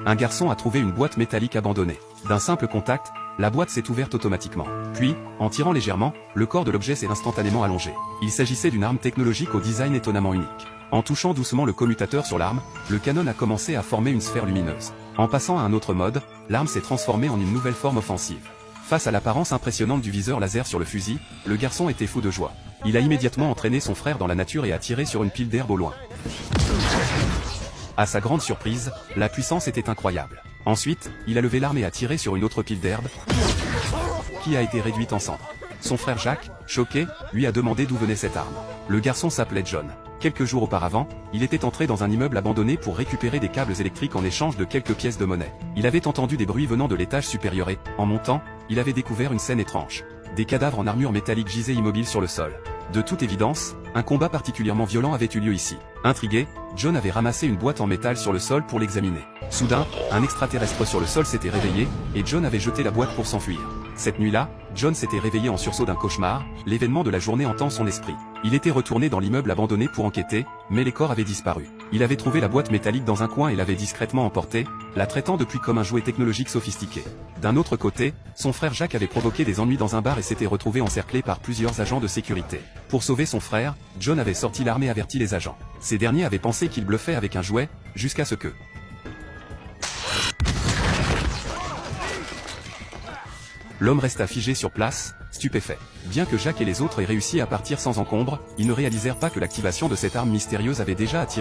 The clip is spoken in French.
Un garçon a trouvé une boîte métallique abandonnée. D'un simple contact, la boîte s'est ouverte automatiquement. Puis, en tirant légèrement, le corps de l'objet s'est instantanément allongé. Il s'agissait d'une arme technologique au design étonnamment unique. En touchant doucement le commutateur sur l'arme, le canon a commencé à former une sphère lumineuse. En passant à un autre mode, l'arme s'est transformée en une nouvelle forme offensive. Face à l'apparence impressionnante du viseur laser sur le fusil, le garçon était fou de joie. Il a immédiatement entraîné son frère dans la nature et a tiré sur une pile d'herbe au loin. À sa grande surprise, la puissance était incroyable. Ensuite, il a levé l'arme et a tiré sur une autre pile d'herbe, qui a été réduite en cendres. Son frère Jacques, choqué, lui a demandé d'où venait cette arme. Le garçon s'appelait John. Quelques jours auparavant, il était entré dans un immeuble abandonné pour récupérer des câbles électriques en échange de quelques pièces de monnaie. Il avait entendu des bruits venant de l'étage supérieur et, en montant, il avait découvert une scène étrange. Des cadavres en armure métallique gisaient immobiles sur le sol. De toute évidence, un combat particulièrement violent avait eu lieu ici. Intrigué, John avait ramassé une boîte en métal sur le sol pour l'examiner. Soudain, un extraterrestre sur le sol s'était réveillé, et John avait jeté la boîte pour s'enfuir. Cette nuit-là, John s'était réveillé en sursaut d'un cauchemar, l'événement de la journée hantant son esprit. Il était retourné dans l'immeuble abandonné pour enquêter, mais les corps avaient disparu. Il avait trouvé la boîte métallique dans un coin et l'avait discrètement emportée, la traitant depuis comme un jouet technologique sophistiqué. D'un autre côté, son frère Jacques avait provoqué des ennuis dans un bar et s'était retrouvé encerclé par plusieurs agents de sécurité. Pour sauver son frère, John avait sorti l'arme et averti les agents. Ces derniers avaient pensé qu'il bluffait avec un jouet, jusqu'à ce que... L'homme resta figé sur place, stupéfait. Bien que Jacques et les autres aient réussi à partir sans encombre, ils ne réalisèrent pas que l'activation de cette arme mystérieuse avait déjà attiré